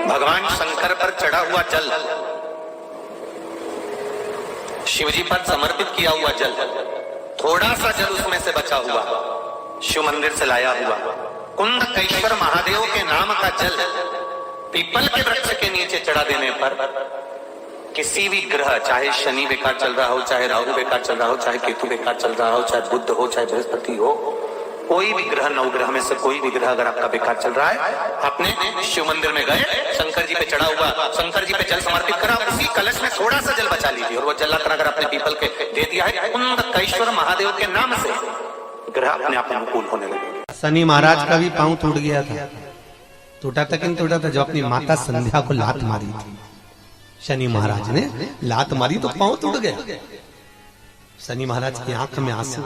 भगवान शंकर पर चढ़ा हुआ जल, शिवजी पर समर्पित किया हुआ जल, थोड़ा सा जल उसमें से बचा हुआ शिव मंदिर से लाया हुआ कुंडकेश्वर महादेव के नाम का जल पीपल के वृक्ष के नीचे चढ़ा देने पर किसी भी ग्रह, चाहे शनि बेकार चल रहा हो, चाहे राहु बेकार चल रहा हो, चाहे केतु बेकार चल रहा हो, चाहे बुध हो, चाहे बृहस्पति हो, कोई भी ग्रह, नवग्रह में से कोई भी ग्रह अगर आपका बेकार चल रहा है, अपने शिव मंदिर में गए, शंकर जी पे चढ़ा हुआ, शंकर जी पे जल समर्पित करा, उसी कलश में थोड़ा सा जल बचा लीजिए और वो जल अगर आपने पीपल के दे दिया है कुंडकेश्वर महादेव के नाम से, ग्रह अपने आप अनुकूल होने लगे। शनि महाराज का भी पांव टूट गया था, टूटा था कि नहीं टूटा था? जो अपनी माता संध्या को लात मारी थी, शनि महाराज ने लात मारी तो पांव टूट गया। शनि महाराज की आंख में आंसू,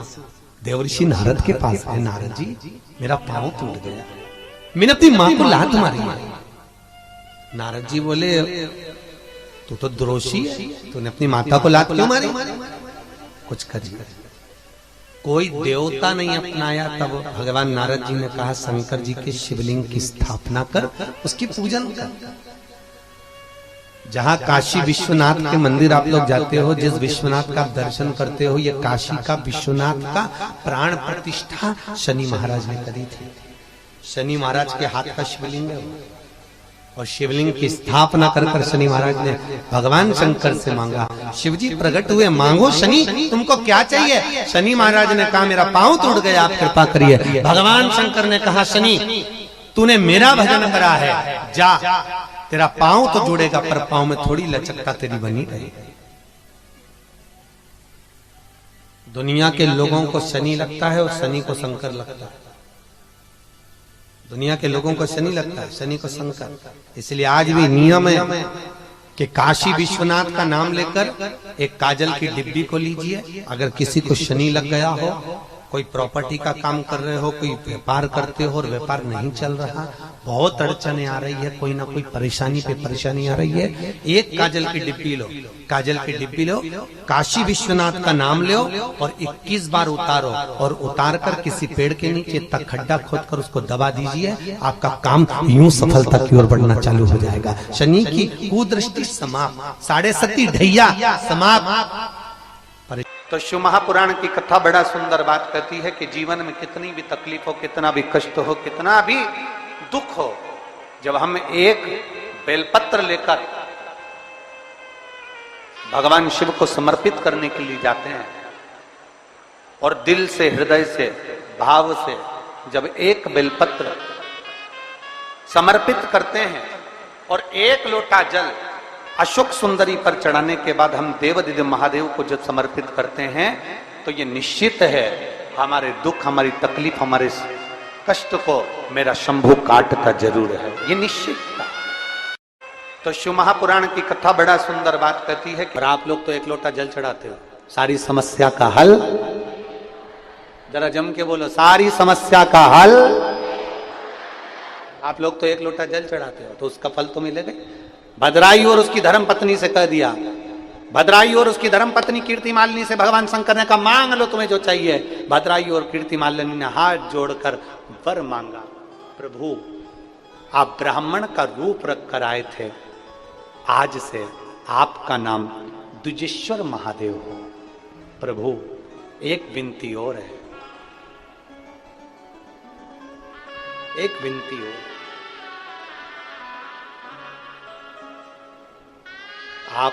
देवर्षि नारद के पास है, नारद जी मेरा पांव टूट गया, मैंने अपनी मां को लात मारी। नारद जी बोले तू तो द्रोषी है, तूने अपनी माता को लात क्यों मारी? कुछ करिए। कोई देवता नहीं अपनाया, तब भगवान नारद जी ने कहा शंकर जी के शिवलिंग की स्थापना कर, उसकी पूजन कर। जहां काशी विश्वनाथ के मंदिर आप लोग जाते हो, जिस विश्वनाथ का दर्शन करते हो, ये काशी का विश्वनाथ का प्राण प्रतिष्ठा शनि महाराज ने करी थी। शनि महाराज के हाथ का शिवलिंग है और शिवलिंग की स्थापना कर कर शनि महाराज ने भगवान शंकर से मांगा। शिवजी प्रकट हुए, मांगो शनि तुमको क्या चाहिए? शनि महाराज ने कहा मेरा पांव टूट गया, आप कृपा करिए। भगवान शंकर ने कहा शनि तूने मेरा भजन करा है, जा तेरा पांव तो जुड़ेगा पर पांव में थोड़ी लचकता तेरी बनी रहेगी। दुनिया के लोगों को शनि लगता है और शनि को शंकर लगता है। दुनिया के लोगों को शनि लगता है, शनि को शंकर। इसलिए आज भी नियम है कि काशी विश्वनाथ का नाम लेकर एक काजल की डिब्बी को लीजिए। अगर किसी को शनि लग गया हो, कोई प्रॉपर्टी का काम कर रहे हो, कोई व्यापार करते हो और व्यापार नहीं चल रहा, बहुत अड़चने आ रही है, कोई ना कोई परेशानी पे परेशानी आ रही है, एक काजल की डिब्बी लो, काजल की डिब्बी लो, काशी विश्वनाथ का नाम लो और 21 बार उतारो और उतार कर किसी पेड़ के नीचे तक खड्डा खोद कर उसको दबा दीजिए। आपका काम यूं सफलता की ओर बढ़ना चालू हो जाएगा। शनि की कुदृष्टि समाप्त, 7.5 ढैया समाप्त। तो शिव महापुराण की कथा बड़ा सुंदर बात कहती है कि जीवन में कितनी भी तकलीफ हो, कितना भी कष्ट हो, कितना भी दुख हो, जब हम एक बेलपत्र लेकर भगवान शिव को समर्पित करने के लिए जाते हैं और दिल से, हृदय से, भाव से जब एक बेलपत्र समर्पित करते हैं और एक लोटा जल अशोक सुंदरी पर चढ़ाने के बाद हम देवदिव्य महादेव को जब समर्पित करते हैं तो ये निश्चित है हमारे दुख, हमारी तकलीफ, हमारे कष्ट को मेरा शंभु काटता जरूर है, ये निश्चित था। तो शिव महापुराण की कथा बड़ा सुंदर बात कहती है कि आप लोग तो एक लोटा जल चढ़ाते हो, सारी समस्या का हल, जरा जम के बोलो, सारी समस्या का हल। आप लोग तो एक लोटा जल चढ़ाते हो तो उसका फल तो मिलेगा। भद्राई और उसकी धर्म पत्नी से कह दिया, भद्राई और उसकी धर्म पत्नी कीर्ति मालिनी से भगवान शंकर ने कहा मांग लो तुम्हें जो चाहिए। भद्राई और कीर्ति मालिनी ने हाथ जोड़कर वर मांगा, प्रभु आप ब्राह्मण का रूप रख कर आए थे, आज से आपका नाम द्विजेश्वर महादेव हो। प्रभु एक विनती और है, एक विनती और, आप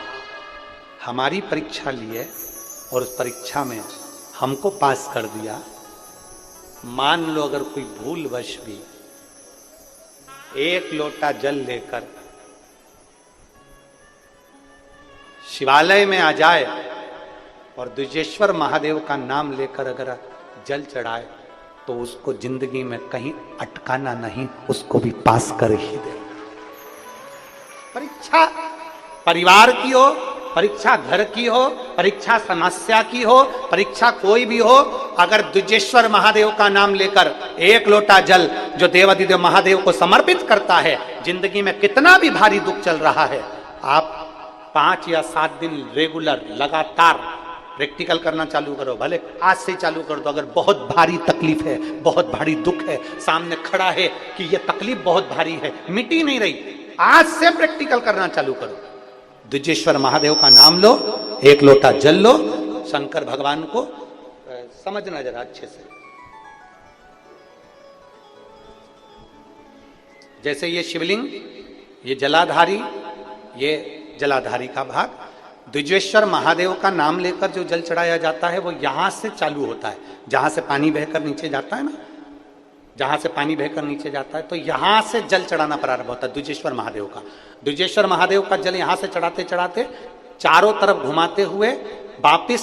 हमारी परीक्षा लिए और उस परीक्षा में हमको पास कर दिया। मान लो अगर कोई भूलवश भी एक लोटा जल लेकर शिवालय में आ जाए और द्विजेश्वर महादेव का नाम लेकर अगर जल चढ़ाए तो उसको जिंदगी में कहीं अटकाना नहीं, उसको भी पास कर ही दे। परीक्षा परिवार की हो, परीक्षा घर की हो, परीक्षा समस्या की हो, परीक्षा कोई भी हो, अगर द्विजेश्वर महादेव का नाम लेकर एक लोटा जल जो देवादिदेव महादेव को समर्पित करता है, जिंदगी में कितना भी भारी दुख चल रहा है, आप 5 या 7 दिन रेगुलर लगातार प्रैक्टिकल करना चालू करो, भले आज से चालू कर दो। अगर बहुत भारी तकलीफ है, बहुत भारी दुख है, सामने खड़ा है कि यह तकलीफ बहुत भारी है, मिटी नहीं रही, आज से प्रैक्टिकल करना चालू करो। द्विजेश्वर महादेव का नाम लो, एक लोटा जल लो, शंकर भगवान को समझना जरा अच्छे से। जैसे ये शिवलिंग, ये जलाधारी, ये जलाधारी का भाग, द्विजेश्वर महादेव का नाम लेकर जो जल चढ़ाया जाता है वो यहां से चालू होता है, जहां से पानी बहकर नीचे जाता है ना, जहां से पानी बहकर नीचे जाता है तो यहां से जल चढ़ाना प्रारंभ होता है द्विजेश्वर महादेव का। द्विजेश्वर महादेव का जल यहां से चढ़ाते चढ़ाते चारों तरफ घुमाते हुए वापिस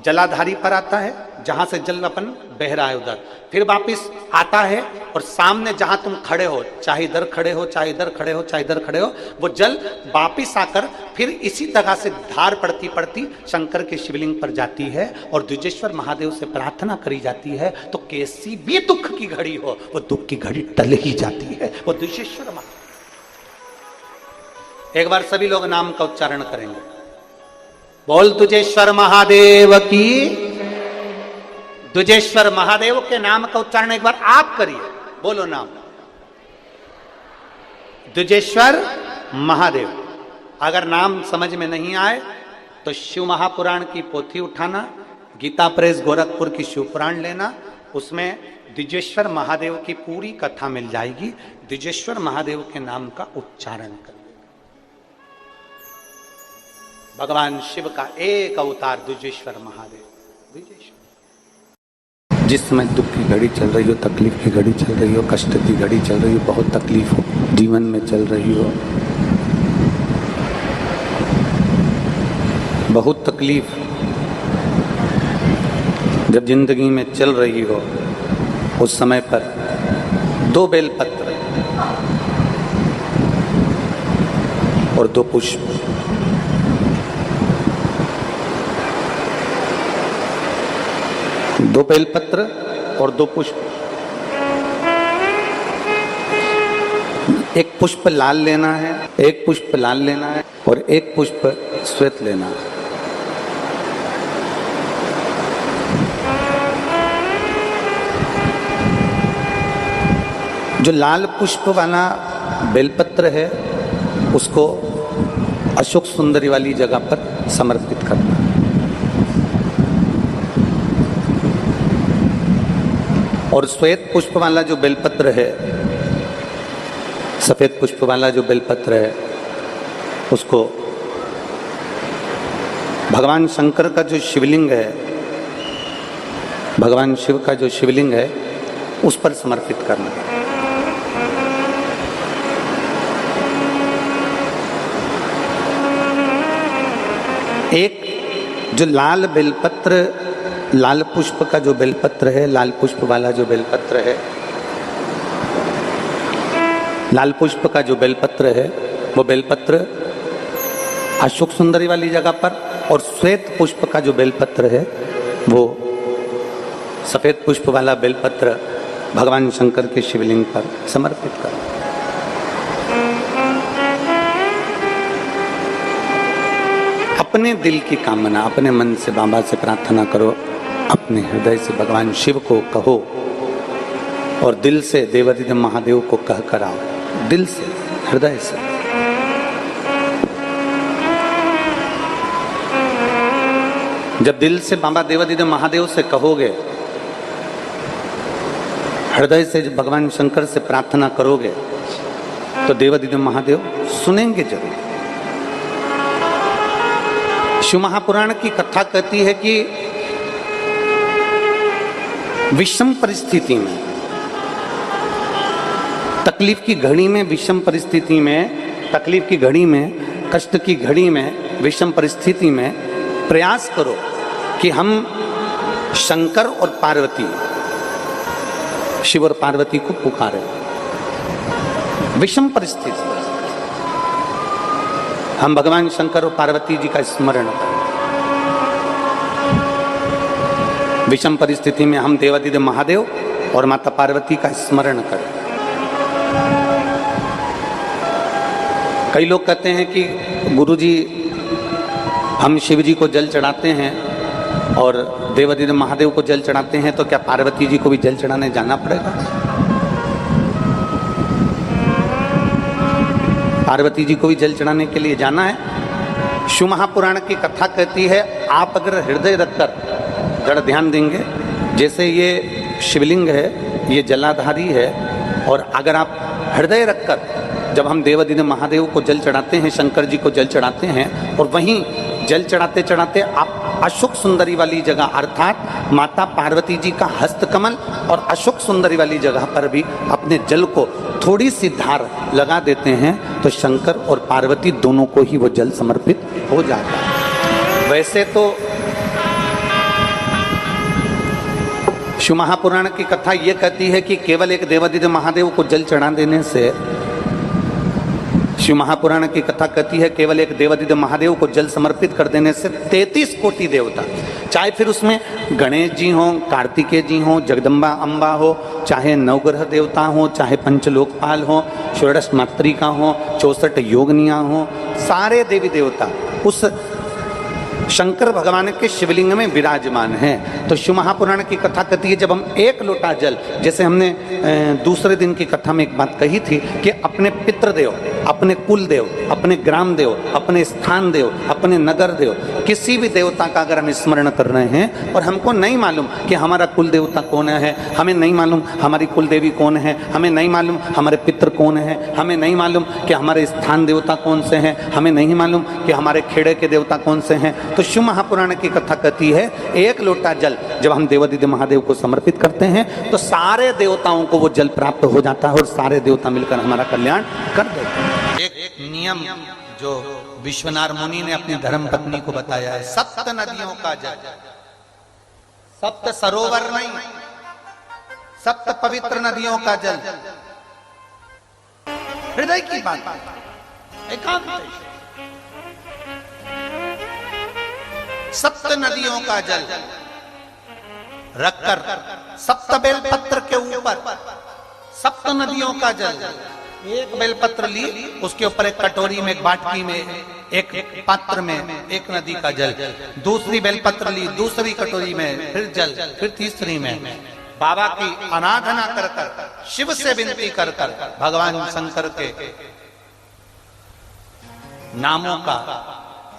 जलाधारी पर आता है, जहां से जल अपन बह रहा है उधर, फिर वापिस आता है और सामने जहां तुम खड़े हो, चाहे इधर खड़े हो, चाहे इधर खड़े हो, चाहे इधर खड़े हो, वो जल वापिस आकर फिर इसी तरह से धार पड़ती पड़ती शंकर के शिवलिंग पर जाती है और द्विजेश्वर महादेव से प्रार्थना करी जाती है। तो कैसी भी दुख की घड़ी हो, वो दुख की घड़ी टल ही जाती है, वो द्विजेश्वर महादेव। एक बार सभी लोग नाम का उच्चारण करेंगे, बोल द्विजेश्वर महादेव की। द्विजेश्वर महादेव के नाम का उच्चारण एक बार आप करिए, बोलो नाम, द्विजेश्वर महादेव। अगर नाम समझ में नहीं आए तो शिव महापुराण की पोथी उठाना, गीता प्रेस गोरखपुर की शिव पुराण लेना, उसमें द्विजेश्वर महादेव की पूरी कथा मिल जाएगी। द्विजेश्वर महादेव के नाम का उच्चारण करिए। भगवान शिव का एक अवतार द्विजेश्वर महादेव। द्विजेश्वर जिस समय दुख की घड़ी चल रही हो, तकलीफ की घड़ी चल रही हो, कष्ट की घड़ी चल रही हो, बहुत तकलीफ हो जीवन में चल रही हो, बहुत तकलीफ जब जिंदगी में चल रही हो, उस समय पर 2 बेलपत्र और 2 पुष्प, दो बेलपत्र और 2 पुष्प, एक पुष्प लाल लेना है, एक पुष्प लाल लेना है और एक पुष्प श्वेत लेना है। जो लाल पुष्प वाला बेलपत्र है उसको अशोक सुंदरी वाली जगह पर समर्पित करना। और श्वेत पुष्प वाला जो बेलपत्र है, सफेद पुष्प वाला जो बेलपत्र है, उसको भगवान शंकर का जो शिवलिंग है, भगवान शिव का जो शिवलिंग है उस पर समर्पित करना। एक जो लाल बेलपत्र, लाल पुष्प का जो बेलपत्र है, लाल पुष्प वाला जो बेलपत्र है, लाल पुष्प का जो बेलपत्र है वो बेलपत्र अशोक सुंदरी वाली जगह पर, और श्वेत पुष्प का जो बेलपत्र है वो सफेद पुष्प वाला बेलपत्र भगवान शंकर के शिवलिंग पर समर्पित कर। अपने दिल की कामना अपने मन से बाबा से प्रार्थना करो, अपने हृदय से भगवान शिव को कहो और दिल से देवादिदेव महादेव को कह कर आओ, दिल से, हृदय से। जब दिल से बाबा देवादिदेव महादेव से कहोगे, हृदय से जब भगवान शंकर से प्रार्थना करोगे तो देवादिदेव महादेव सुनेंगे जरूर। शिव महापुराण की कथा कहती है कि विषम परिस्थिति में, तकलीफ की घड़ी में, विषम परिस्थिति में, तकलीफ की घड़ी में, कष्ट की घड़ी में, विषम परिस्थिति में प्रयास करो कि हम शंकर और पार्वती, शिव और पार्वती को पुकारें। विषम परिस्थिति हम भगवान शंकर और पार्वती जी का स्मरण करें। विषम परिस्थिति में हम देवादिदेव महादेव और माता पार्वती का स्मरण करें। कई लोग कहते हैं कि गुरुजी हम शिव जी को जल चढ़ाते हैं और देवादिदेव महादेव को जल चढ़ाते हैं, तो क्या पार्वती जी को भी जल चढ़ाने जाना पड़ेगा? पार्वती जी को भी जल चढ़ाने के लिए जाना है। शिव महापुराण की कथा कहती है, आप अगर हृदय रखकर जरा ध्यान देंगे, जैसे ये शिवलिंग है, ये जलाधारी है, और अगर आप हृदय रखकर जब हम देवादिदेव महादेव को जल चढ़ाते हैं, शंकर जी को जल चढ़ाते हैं, और वहीं जल चढ़ाते चढ़ाते आप अशोक सुंदरी वाली जगह अर्थात माता पार्वती जी का हस्तकमल और अशोक सुंदरी वाली जगह पर भी अपने जल को थोड़ी सी धार लगा देते हैं, तो शंकर और पार्वती दोनों को ही वो जल समर्पित हो जाता है। वैसे तो शिव महापुराण की कथा ये कहती है कि केवल एक देवादिदेव महादेव को जल चढ़ा देने से, शिव महापुराण की कथा कहती है केवल एक देवादिदेव महादेव को जल समर्पित कर देने से 33 कोटि देवता, चाहे फिर उसमें गणेश जी हों, कार्तिकेय जी हों, जगदम्बा अम्बा हो, चाहे नवग्रह देवता हो, चाहे पंचलोकपाल हो, षोडश मातृका हो, 64 योगनिया हो, सारे देवी देवता उस शंकर भगवान के शिवलिंग में विराजमान हैं। तो शिव महापुराण की कथा कहती है, जब हम एक लोटा जल, जैसे हमने दूसरे दिन की कथा में एक बात कही थी कि अपने पितृदेव, अपने कुल देव, अपने ग्राम देव, अपने स्थान देव, अपने नगर देव, किसी भी देवता का अगर हम स्मरण कर रहे हैं और हमको नहीं मालूम कि हमारा कुल देवता कौन है, हमें नहीं मालूम हमारी कुल देवी कौन है, हमें नहीं मालूम हमारे पितृ कौन है, हमें नहीं मालूम कि हमारे स्थान देवता कौन से हैं, हमें नहीं मालूम कि हमारे खेड़े के देवता कौन से हैं, तो शिव महापुराण की कथा कहती है एक लोटा जल जब हम देवादिदेव महादेव को समर्पित करते हैं तो सारे देवताओं को वो जल प्राप्त हो जाता है और सारे देवता मिलकर हमारा कल्याण कर देते हैं। एक नियम जो विश्वनाथ मुनि ने अपनी धर्म पत्नी को बताया है, 7 नदियों का जल, 7 सरोवर नहीं, 7 पवित्र नदियों का जल, हृदय की बात, एकांत 7 नदियों का जल रखकर 7 बेलपत्र के ऊपर 7 नदियों का जल, एक बेलपत्र ली, उसके ऊपर एक कटोरी में, एक बाटकी में, एक पात्र में एक नदी का जल, दूसरी बेलपत्र ली, दूसरी कटोरी में फिर जल, फिर तीसरी में बाबा की आराधना कर कर, शिव से विनती कर कर, भगवान शंकर के नामों का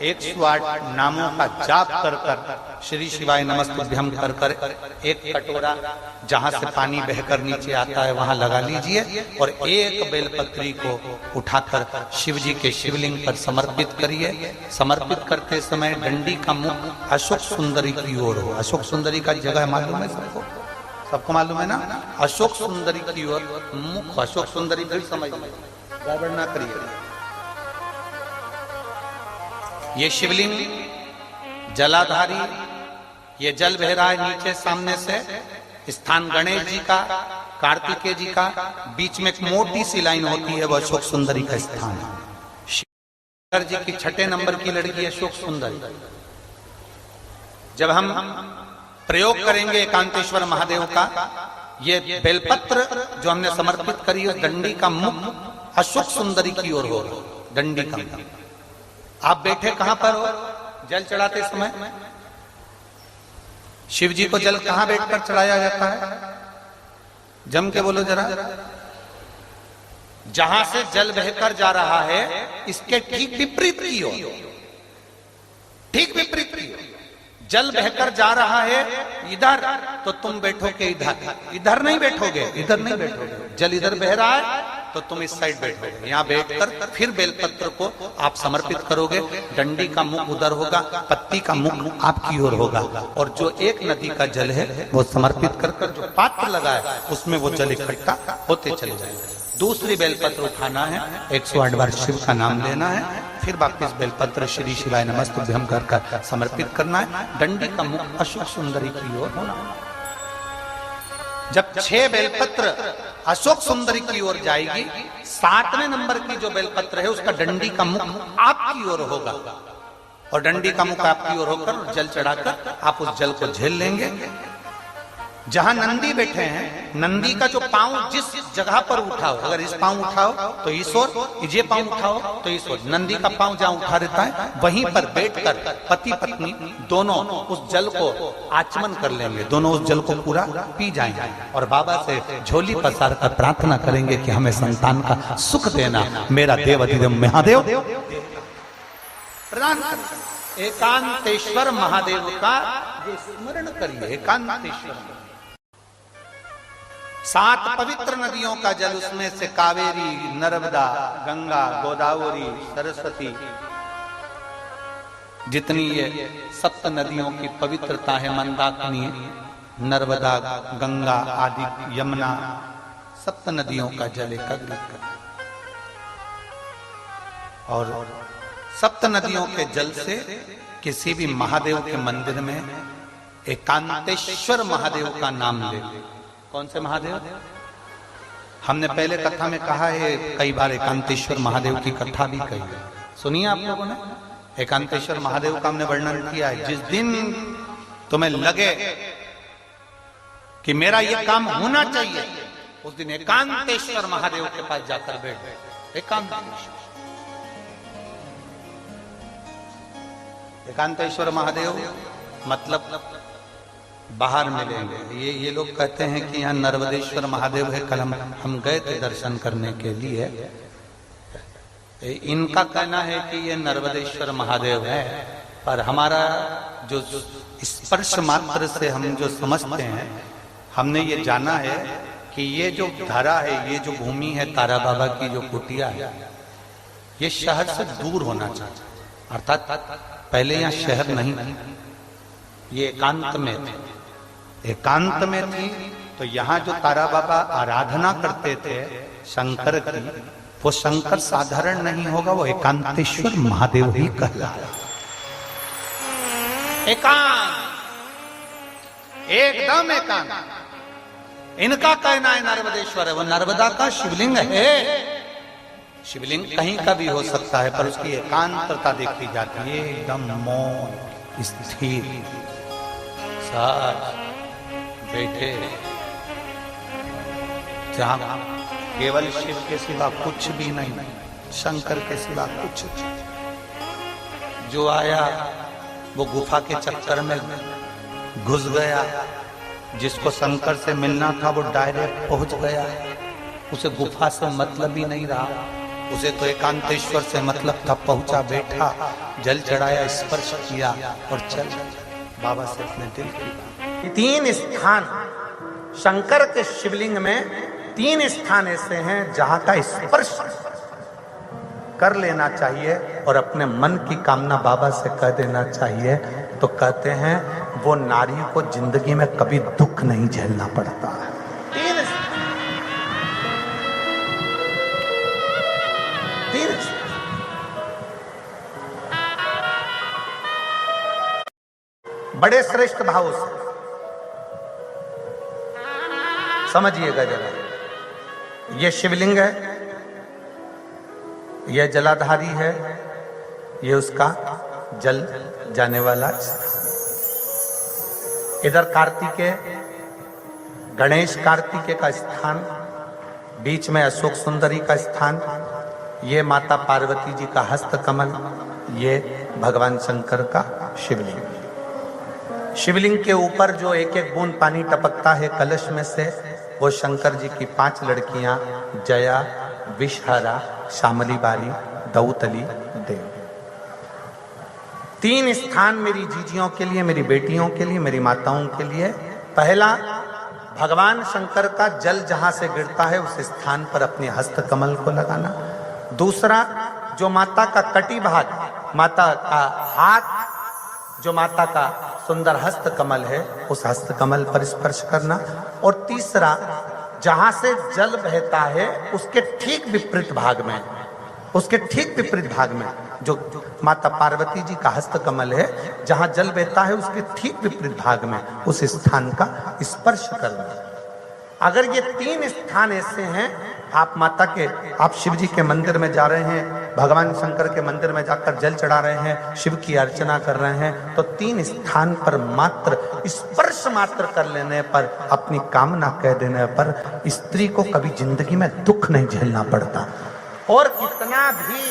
108 नामों का जाप कर कर, श्री शिवाय नमस्तुभ्यम कर कर एक कटोरा जहां से पानी बहकर नीचे आता है वहां लगा लीजिए और एक बेलपत्री को उठाकर शिव जी के शिवलिंग पर समर्पित करिए। समर्पित करते समय डंडी का मुख अशोक सुंदरी की ओर हो। अशोक सुंदरी का जगह मालूम है सबको? सबको मालूम है ना? अशोक सुंदरी की ओर मुख, अशोक सुंदरी फिर समझ गड़बड़ ना करिए। ये शिवलिंग जलाधारी, ये जल बह रहा है नीचे सामने से, स्थान गणेश जी का, कार्तिकेय जी का, बीच में एक मोटी सी लाइन होती है, वो अशोक सुंदरी का स्थान है। शंकर जी की 6 नंबर की लड़की अशोक सुंदरी। जब हम प्रयोग करेंगे एकांतेश्वर महादेव का, ये बेलपत्र जो हमने समर्पित करी है, डंडी का मुख अशोक सुंदरी की ओर हो, डंडी का मुख। आप बैठे कहां पर हो जल चढ़ाते समय? शिव जी को जल कहां बैठकर चढ़ाया जाता है? जम के बोलो जरा। जहां से जल बहकर जा रहा है इसके ठीक विपरीत की ओर, ठीक विपरीत की ओर। जल बहकर जा रहा है इधर, तो तुम बैठोगे इधर, इधर नहीं बैठोगे, इधर नहीं बैठोगे। जल इधर बह रहा है तो तुम इस साइड बैठोगे। यहाँ बैठकर फिर बेलपत्र को आप समर्पित करोगे। डंडी का मुख उधर होगा, पत्ती का मुख आपकी ओर होगा, और जो एक नदी का जल है वो समर्पित कर कर जो पात्र लगा है उसमें वो जल इकट्ठा होते चले जाएंगे। दूसरी बेलपत्र उठाना है, 108 बार शिव का नाम लेना है, फिर वापिस बेलपत्र श्री शिवाय नमस्तुभ्यम कर कर समर्पित करना है। डंडी का मुख अशोक सुंदरी की ओर होना। जब 6 बेलपत्र अशोक सुंदरी की ओर जाएगी, 7वें नंबर की जो बेलपत्र है उसका डंडी का मुख आपकी ओर होगा, और डंडी का मुख आपकी ओर होकर जल चढ़ाकर आप उस जल को झेल लेंगे। जहां नंदी बैठे हैं, नंदी का जो पांव जिस जगह पर उठाओ, अगर इस पांव उठाओ तो ईश्वर, ये पांव उठाओ तो ईश्वर, नंदी का पांव जहां उठा रहता है वहीं पर बैठकर पति पत्नी दोनों उस जल को आचमन कर लेंगे, दोनों उस जल को पूरा पी जाएंगे और बाबा से झोली पसार कर प्रार्थना करेंगे कि हमें संतान का सुख देना, मेरा देव अधिदेव महादेव प्रदान करें। एकांतेश्वर महादेव का ये स्मरण करिए। एकांतेश्वर 7 पवित्र नदियों का जल, उसमें से कावेरी, नर्मदा, गंगा, गोदावरी, सरस्वती, जितनी ये 7 नदियों की पवित्रता है, मंदाकिनी, नर्मदा, गंगा आदि, यमुना, 7 नदियों का जल एकत्रित कर और 7 नदियों के जल से किसी भी महादेव के मंदिर में एकांतेश्वर महादेव का नाम ले। कौन से महादेव? हमने पहले कथा में कहा है, कई बार एकांतेश्वर महादेव की कथा भी कही है, सुनिए आप लोगों ने। एकांतेश्वर महादेव का हमने वर्णन किया है। जिस दिन तुम्हें लगे कि मेरा ये काम होना चाहिए, उस दिन एकांतेश्वर महादेव के पास जाकर बैठ। एकांतेश्वर महादेव मतलब बाहर मिलेंगे। ये लोग कहते हैं कि यहाँ नर्मदेश्वर महादेव है, कल हम गए थे दर्शन करने के लिए। इनका कहना है कि ये नर्मदेश्वर महादेव है, पर हमारा जो स्पर्श मात्र से हम जो समझते हैं, हमने ये जाना है कि ये जो धरा है, ये जो भूमि है तारा बाबा की जो कुटिया है, ये शहर से दूर होना चाहिए। अर्थात पहले यहाँ शहर नहीं थी, ये एकांत में थे, एकांत में थी। तो यहाँ जो तारा बाबा आराधना करते थे शंकर की, वो शंकर साधारण नहीं होगा, वो एकांतेश्वर महादेव ही कहलाता। एकांत, एकदम एकांत। इनका कहना है नर्मदेश्वर है, वो नर्मदा का शिवलिंग है। शिवलिंग कहीं का भी हो सकता है, पर उसकी एकांतता देखी जाती है, एकदम मौन स्थिर, साथ बैठे, जहां केवल शिव के सिवा कुछ भी नहीं, शंकर के सिवा कुछ। जो आया वो गुफा के चक्कर में घुस गया, जिसको शंकर से मिलना था वो डायरेक्ट पहुंच गया, उसे गुफा से मतलब ही नहीं रहा, उसे तो एकांतेश्वर से मतलब था। पहुंचा, बैठा, जल चढ़ाया, स्पर्श किया और चल बाबा से अपने दिल की। 3 स्थान शंकर के शिवलिंग में, 3 स्थान ऐसे हैं जहां का स्पर्श कर लेना चाहिए और अपने मन की कामना बाबा से कह देना चाहिए। तो कहते हैं वो नारी को जिंदगी में कभी दुख नहीं झेलना पड़ता है। 3 बड़े श्रेष्ठ भाव से समझिएगा जरा। ये शिवलिंग है, यह जलाधारी है, ये उसका जल जाने वाला। इधर कार्तिकेय, गणेश कार्तिकेय का स्थान, बीच में अशोक सुंदरी का स्थान, ये माता पार्वती जी का हस्त कमल, ये भगवान शंकर का शिवलिंग। शिवलिंग के ऊपर जो एक एक बूंद पानी टपकता है कलश में से, वो शंकर जी की 5 लड़कियां, जया, विषहरा, शामली बारी, दौतली, देव। 3 स्थान मेरी जीजियों के लिए, मेरी बेटियों के लिए, मेरी माताओं के लिए। पहला, भगवान शंकर का जल जहां से गिरता है उस स्थान पर अपने हस्त कमल को लगाना। दूसरा, जो माता का कटी भाग, माता का हाथ, जो माता का सुंदर हस्त कमल है, उस हस्त कमल पर स्पर्श करना। और तीसरा, जहां से जल बहता है उसके ठीक विपरीत भाग में, उसके ठीक विपरीत भाग में जो माता पार्वती जी का हस्त कमल है, जहां जल बहता है उसके ठीक विपरीत भाग में उस स्थान का स्पर्श करना। अगर ये 3 स्थान ऐसे हैं, आप माता के, आप शिव जी के मंदिर में जा रहे हैं, भगवान शंकर के मंदिर में जाकर जल चढ़ा रहे हैं, शिव की अर्चना कर रहे हैं, तो 3 स्थान पर मात्र स्पर्श मात्र कर लेने पर, अपनी कामना कह देने पर स्त्री को कभी जिंदगी में दुख नहीं झेलना पड़ता। और कितना भी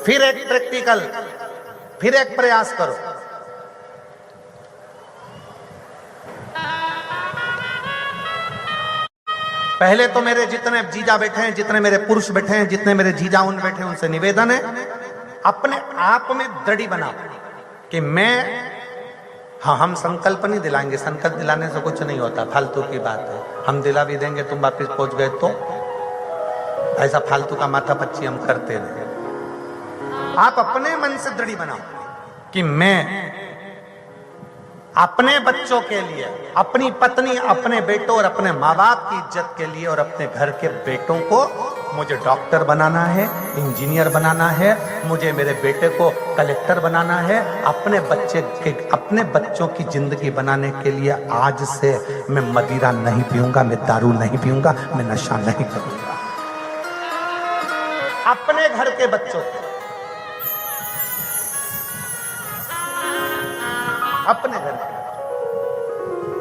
फिर एक प्रैक्टिकल, फिर एक प्रयास करो। पहले तो मेरे जितने जीजा बैठे हैं, जितने मेरे पुरुष बैठे हैं, जितने मेरे जीजा उन बैठे हैं, उनसे निवेदन है, अपने आप में दृढ़ बनाओ कि मैं, हाँ हम संकल्प नहीं दिलाएंगे, संकल्प दिलाने से कुछ नहीं होता, फालतू की बात है। हम दिला भी देंगे, तुम वापिस पहुंच गए तो ऐसा फालतू का माथा पच्ची हम करते रहे। आप अपने मन से दृढ़ बनाओ कि मैं अपने बच्चों के लिए, अपनी पत्नी, अपने बेटों और अपने माँ बाप की इज्जत के लिए और अपने घर के बेटों को मुझे डॉक्टर बनाना है, इंजीनियर बनाना है, मुझे मेरे बेटे को कलेक्टर बनाना है। अपने बच्चों की जिंदगी बनाने के लिए आज से मैं मदिरा नहीं पीऊंगा, मैं दारू नहीं पीऊंगा, मैं नशा नहीं करूंगा। अपने घर के बच्चों को, अपने घर के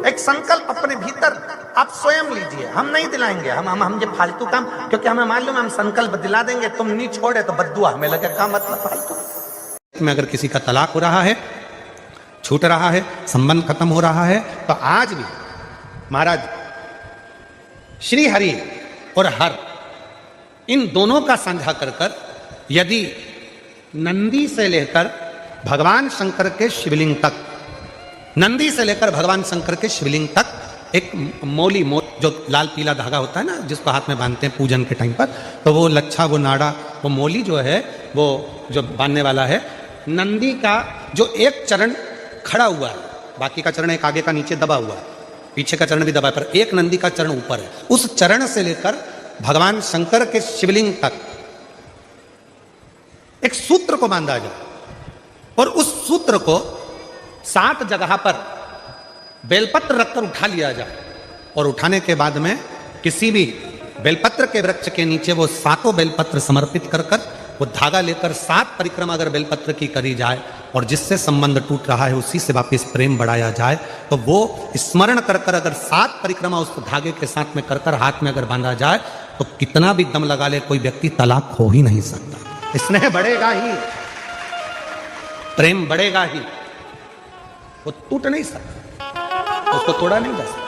एक संकल्प अपने भीतर आप स्वयं लीजिए। हम नहीं दिलाएंगे, हम ये फालतू काम, क्योंकि हमें मालूम है हम संकल्प दिला देंगे, तुम नहीं छोड़े तो बद्दुआ हमें लगे, का मतलब फालतू में। अगर किसी का तलाक हो रहा है, छूट रहा है, संबंध खत्म हो रहा है, तो आज भी महाराज श्री हरि और हर इन दोनों का साझा कर यदि नंदी से लेकर भगवान शंकर के शिवलिंग तक, नंदी से लेकर भगवान शंकर के शिवलिंग तक एक मौली जो लाल पीला धागा होता है ना, जिसको हाथ में बांधते हैं पूजन के टाइम पर, तो वो लच्छा, वो नाड़ा, वो मौली जो है, वो जो बांधने वाला है, नंदी का जो एक चरण खड़ा हुआ है, बाकी का चरण एक आगे का नीचे दबा हुआ है, पीछे का चरण भी दबा है, पर एक नंदी का चरण ऊपर है। उस चरण से लेकर भगवान शंकर के शिवलिंग तक एक सूत्र को बांधा जाए और उस सूत्र को 7 जगह पर बेलपत्र रखकर उठा लिया जाए, और उठाने के बाद में किसी भी बेलपत्र के वृक्ष के नीचे वो 7 बेलपत्र समर्पित कर वो धागा लेकर 7 परिक्रमा अगर बेलपत्र की करी जाए और जिससे संबंध टूट रहा है उसी से वापस प्रेम बढ़ाया जाए, तो वो स्मरण कर अगर 7 परिक्रमा उस धागे के साथ में कर हाथ में अगर बांधा जाए, तो कितना भी दम लगा ले कोई व्यक्ति तलाक हो ही नहीं सकता। स्नेह बढ़ेगा ही, प्रेम बढ़ेगा ही, वो टूट नहीं सकता, उसको तोड़ा नहीं जा सकता।